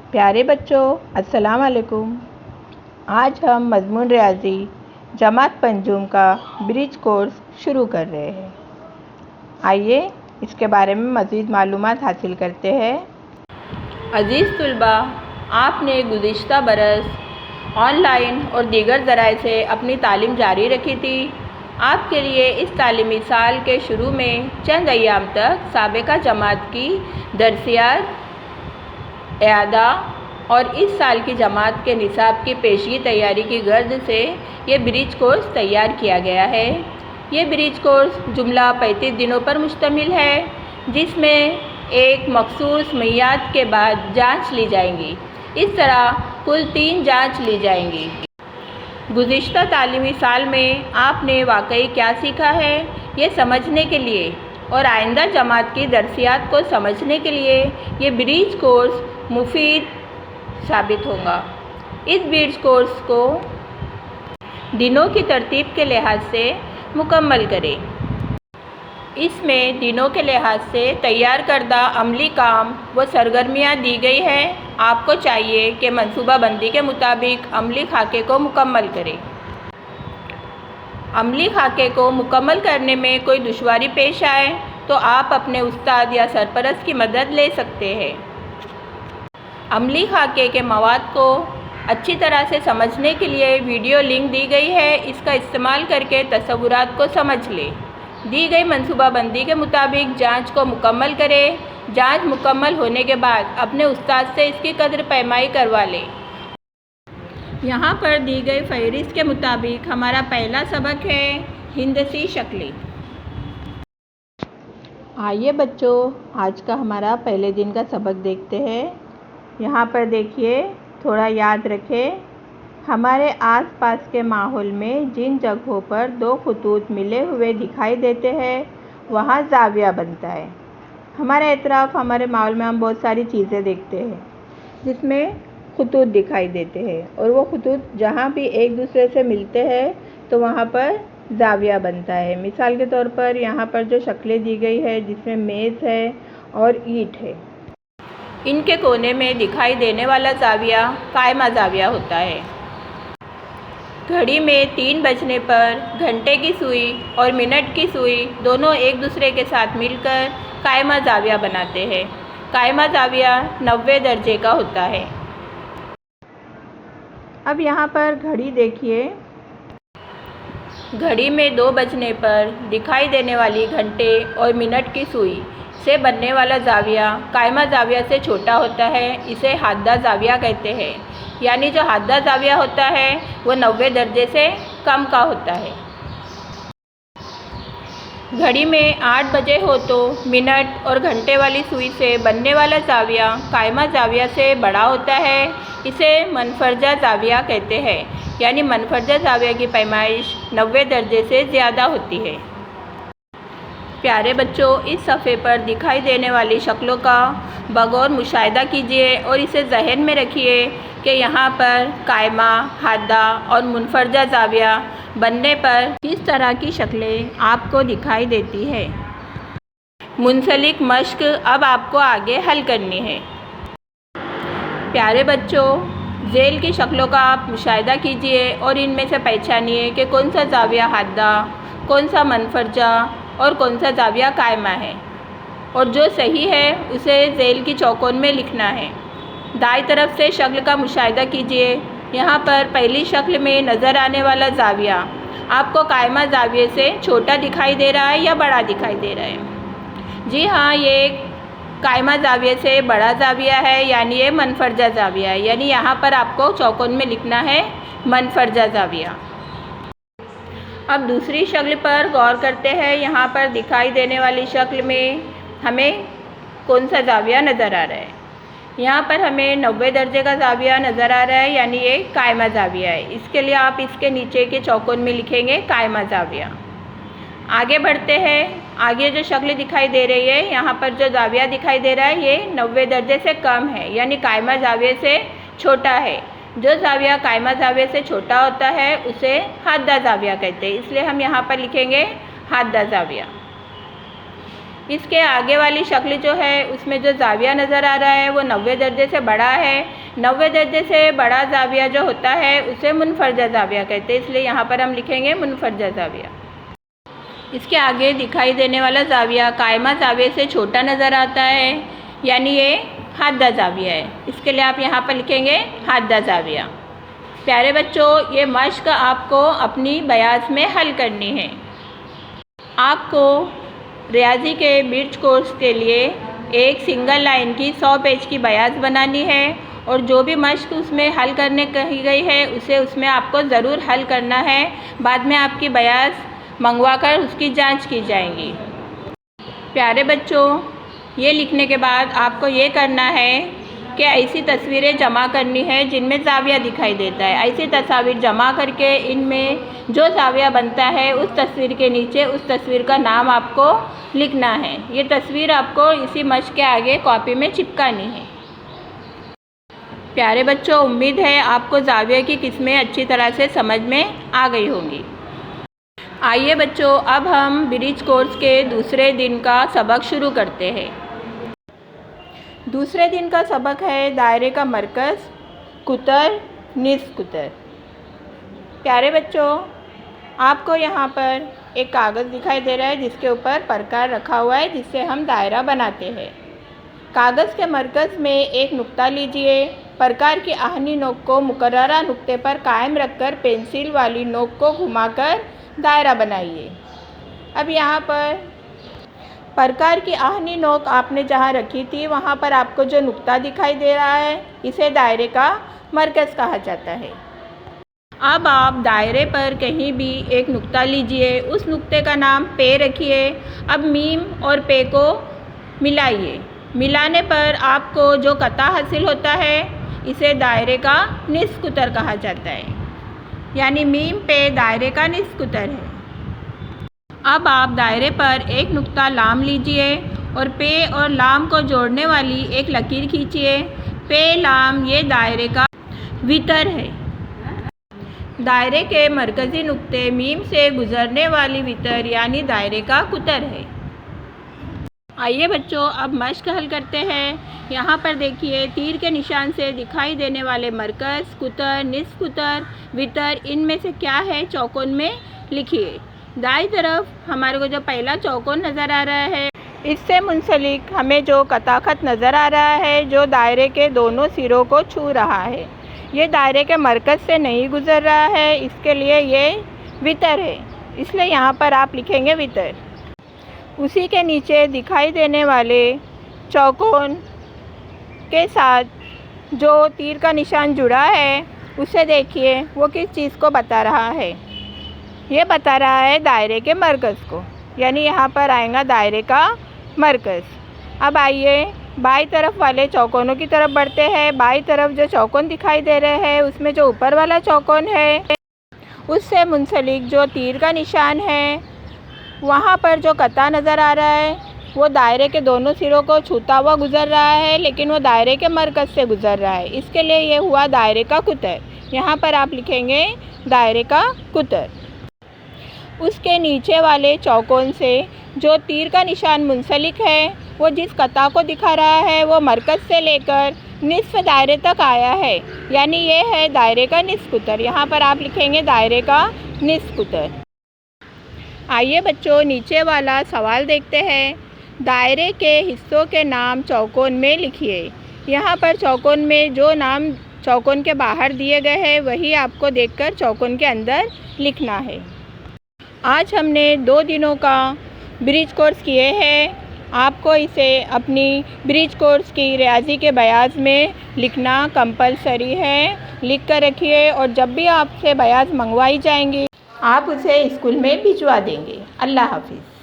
प्यारे बच्चों, अस्सलाम वालेकुम। आज हम मज़मून रियाज़ी जमात पंजुम का ब्रिज कोर्स शुरू कर रहे हैं। आइए इसके बारे में मज़ीद मालूमात हासिल करते हैं। अज़ीज़ तुलबा, आपने गुज़िश्ता बरस ऑनलाइन और दीगर ज़राए से अपनी तालीम जारी रखी थी। आपके लिए इस तालीमी साल के शुरू में चंद अय्याम तक साबिक़ा जमात की दरसियात, एआदा और इस साल की जमात के निसाब की पेशगी तैयारी की गर्ज से ये ब्रिज कोर्स तैयार किया गया है। ये ब्रिज कोर्स जुमला 35 दिनों पर मुश्तमिल है, जिसमें एक मखसूस मियाद के बाद जांच ली जाएंगी। इस तरह कुल 3 जांच ली जाएंगी। गुज़िश्ता तालीमी साल में आपने वाकई क्या सीखा है, ये समझने के लिए और आइंदा जमात की दरसियात को समझने के लिए ये ब्रिज कोर्स मुफीद साबित होगा। इस ब्रिज कोर्स को दिनों की तरतीब के लिहाज से मुकम्मल करें। इसमें दिनों के लिहाज से तैयार करदा अमली काम व सरगर्मियाँ दी गई है। आपको चाहिए कि मनसूबाबंदी के मुताबिक अमली खाके को मुकम्मल करें। अमली खाके को मुकम्मल करने में कोई दुश्वारी पेश आए तो आप अपने उस्ताद या सरपरस्त की मदद ले सकते हैं। अमली खाके के मवाद को अच्छी तरह से समझने के लिए वीडियो लिंक दी गई है। इसका इस्तेमाल करके तसव्वुरात को समझ लें। दी गई मनसूबाबंदी के मुताबिक जांच को मुकम्मल करें। जांच मुकम्मल होने के बाद अपने उस्ताद से इसकी कद्र पैमाई करवा लें। यहाँ पर दी गई फहरिस्त के मुताबिक हमारा पहला सबक है हिंदसी शक्लें। आइए बच्चों, आज का हमारा पहले दिन का सबक देखते हैं। यहाँ पर देखिए, थोड़ा याद रखें, हमारे आसपास के माहौल में जिन जगहों पर 2 खतूत मिले हुए दिखाई देते हैं वहाँ ज़ाविया बनता है। हमारे इतराफ़ हमारे माहौल में हम बहुत सारी चीज़ें देखते हैं जिसमें खतूत दिखाई देते हैं, और वो खतूत जहाँ भी एक दूसरे से मिलते हैं तो वहाँ पर ज़ाविया बनता है। मिसाल के तौर पर यहाँ पर जो शक्लें दी गई है जिसमें मेज़ है और ईंट है, इनके कोने में दिखाई देने वाला ज़ाविया कायमा ज़ाविया होता है। घड़ी में 3 बजने पर घंटे की सुई और मिनट की सुई दोनों एक दूसरे के साथ मिलकर कायमा ज़ाविया बनाते हैं। कायमा ज़ाविया 90 दर्जे का होता है। अब यहाँ पर घड़ी देखिए, घड़ी में 2 बजने पर दिखाई देने वाली घंटे और मिनट की सुई से बनने वाला ज़ाविया कायमा ज़ाविया से छोटा होता है। इसे हाद्दा ज़ाविया कहते हैं, यानी जो हाद्दा ज़ाविया होता है वो 90 दर्जे से कम का होता है। घड़ी में 8 बजे हो तो मिनट और घंटे वाली सुई से बनने वाला ज़ाविया कायमा ज़ाविया से बड़ा होता है। इसे मनफरजा ज़ाविया कहते हैं, यानी मनफरजा ज़ाविया की पैमाइश 90 दर्जे से ज़्यादा होती है। प्यारे बच्चों, इस सफ़े पर दिखाई देने वाली शक्लों का बगौर मुशाहिदा कीजिए और इसे जहन में रखिए कि यहाँ पर कायमा, हाद्दा और मुनफरजा ज़ाविया बनने पर किस तरह की शक्लें आपको दिखाई देती है। मुंसलिक मश्क अब आपको आगे हल करनी है। प्यारे बच्चों, झेल की शक्लों का आप मुशाहिदा कीजिए और इनमें से पहचानिए कि कौन सा ज़ाविया हाद्दा, कौन सा मनफरजा और कौन सा ज़ाविया कायमा है, और जो सही है उसे झेल की चौकोन में लिखना है। दाईं तरफ से शक्ल का मुशाहिदा कीजिए। यहाँ पर पहली शक्ल में नज़र आने वाला ज़ाविया आपको कायमा ज़ाविये से छोटा दिखाई दे रहा है या बड़ा दिखाई दे रहा है? जी हाँ, ये कायमा ज़ाविये से बड़ा ज़ाविया है, यानी ये मनफरजा ज़ाविया है। यानी यहाँ पर आपको चौकोन में लिखना है मनफरजा ज़ाविया। अब दूसरी शक्ल पर गौर करते हैं। यहाँ पर दिखाई देने वाली शक्ल में हमें कौन सा ज़ाविया नज़र आ रहा है? यहाँ पर हमें 90 दर्जे का ज़ाविया नज़र आ रहा है, यानी ये कायमा ज़ाविया है। इसके लिए आप इसके नीचे के चौकोन में लिखेंगे कायमा ज़ाविया। आगे बढ़ते हैं। आगे जो शक्ल दिखाई दे रही है, यहाँ पर जो ज़ाविया दिखाई दे रहा है ये 90 दर्जे से कम है, यानी कायमा ज़ाविये से छोटा है। जो ज़ाविया कायमा ज़ाविये से छोटा होता है उसे हाद्दा ज़ाविया कहते हैं, इसलिए हम यहाँ पर लिखेंगे हाद्दा ज़ाविया। इसके आगे वाली शक्ल जो है उसमें जो ज़ाविया नज़र आ रहा है वो 90 दर्जे से बड़ा है। 90 दर्जे से बड़ा ज़ाविया जो होता है उसे मुनफरजा ज़ाविया कहते हैं, इसलिए यहाँ पर हम लिखेंगे मुनफरजा ज़ाविया। इसके आगे दिखाई देने वाला ज़ाविया कायमा ज़ाविया से छोटा नज़र आता है, यानी ये हाद्दा ज़ाविया है, इसके लिए आप यहाँ पर लिखेंगे हाद्दा ज़ाविया। प्यारे बच्चों, ये मश्क आपको अपनी बयास में हल करनी है। आपको रियाजी के ब्रिज कोर्स के लिए एक सिंगल लाइन की 100 पेज की बयास बनानी है और जो भी मश्क उसमें हल करने कही गई है उसे उसमें आपको ज़रूर हल करना है। बाद में आपकी बयास मंगवाकर उसकी जांच की जाएगी। प्यारे बच्चों, ये लिखने के बाद आपको ये करना है कि ऐसी तस्वीरें जमा करनी है जिनमें ज़ाविया दिखाई देता है। ऐसी तस्वीर जमा करके इनमें जो ज़ाविया बनता है उस तस्वीर के नीचे उस तस्वीर का नाम आपको लिखना है। ये तस्वीर आपको इसी मश्क के आगे कॉपी में चिपकानी है। प्यारे बच्चों, उम्मीद है आपको ज़ाविया की किस्में अच्छी तरह से समझ में आ गई होंगी। आइए बच्चों, अब हम ब्रिज कोर्स के दूसरे दिन का सबक शुरू करते हैं। दूसरे दिन का सबक है दायरे का मरकज़, कुतर, निस्फ़ कुतर। प्यारे बच्चों, आपको यहाँ पर एक कागज़ दिखाई दे रहा है जिसके ऊपर प्रकार रखा हुआ है जिससे हम दायरा बनाते हैं। कागज़ के मरकज़ में एक नुक्ता लीजिए। प्रकार की आहनी नोक को मुकर्ररा नुक्ते पर कायम रखकर पेंसिल वाली नोक को घुमाकर दायरा बनाइए। अब यहाँ पर प्रकार की आहनी नोक आपने जहाँ रखी थी वहाँ पर आपको जो नुक्ता दिखाई दे रहा है इसे दायरे का मरकज़ कहा जाता है। अब आप दायरे पर कहीं भी एक नुक्ता लीजिए, उस नुक्ते का नाम पे रखिए। अब मीम और पे को मिलाइए। मिलाने पर आपको जो कता हासिल होता है इसे दायरे का निस्फ़ कुतर कहा जाता है, यानी मीम पे दायरे का निस्फ़ कुतर है। अब आप दायरे पर एक नुक्ता लाम लीजिए और पे और लाम को जोड़ने वाली एक लकीर खींचिए। पे लाम ये दायरे का वितर है। दायरे के मरकज़ी नुक्ते मीम से गुज़रने वाली वितर यानी दायरे का कुतर है। आइए बच्चों, अब मश्क हल करते हैं। यहाँ पर देखिए, तीर के निशान से दिखाई देने वाले मरकज़, कुतर, निस्फ़ कुतर, वितर, इनमें से क्या है चौकोन में लिखिए। दाईं तरफ हमारे को जो पहला चौकोन नज़र आ रहा है इससे मुंसलिक हमें जो कताखत नज़र आ रहा है जो दायरे के दोनों सिरों को छू रहा है, ये दायरे के मरकज़ से नहीं गुज़र रहा है, इसके लिए ये वितर है, इसलिए यहाँ पर आप लिखेंगे वितर। उसी के नीचे दिखाई देने वाले चौकोन के साथ जो तीर का निशान जुड़ा है उसे देखिए, वो किस चीज़ को बता रहा है। ये बता रहा है दायरे के मरकज़ को, यानी यहाँ पर आएगा दायरे का मरकज़। अब आइए बाईं तरफ वाले चौकोनों की तरफ बढ़ते हैं। बाईं तरफ जो चौकोन दिखाई दे रहे हैं उसमें जो ऊपर वाला चौकोन है उससे मुंसलिक जो तीर का निशान है वहाँ पर जो कता नज़र आ रहा है वो दायरे के दोनों सिरों को छूता हुआ गुज़र रहा है, लेकिन वो दायरे के मरकज़ से गुज़र रहा है, इसके लिए ये हुआ दायरे का कुतर। यहाँ पर आप लिखेंगे दायरे का कुतर। उसके नीचे वाले चौकोन से जो तीर का निशान मुंसलिक है वो जिस कता को दिखा रहा है वो मरकज़ से लेकर निस्फ़ दायरे तक आया है, यानी ये है दायरे का निस्फ़ कुतर। यहाँ पर आप लिखेंगे दायरे का निस्फ़ कुतर। आइए बच्चों, नीचे वाला सवाल देखते हैं। दायरे के हिस्सों के नाम चौकोन में लिखिए। यहाँ पर चौकोन में जो नाम चौकोन के बाहर दिए गए हैं वही आपको देखकर चौकोन के अंदर लिखना है। आज हमने 2 दिनों का ब्रिज कोर्स किए हैं। आपको इसे अपनी ब्रिज कोर्स की रियाजी के बयाज में लिखना कंपलसरी है। लिख कर रखिए और जब भी आपसे बयाज मंगवाई जाएंगी आप उसे स्कूल में भिजवा देंगे। अल्लाह हाफिज़।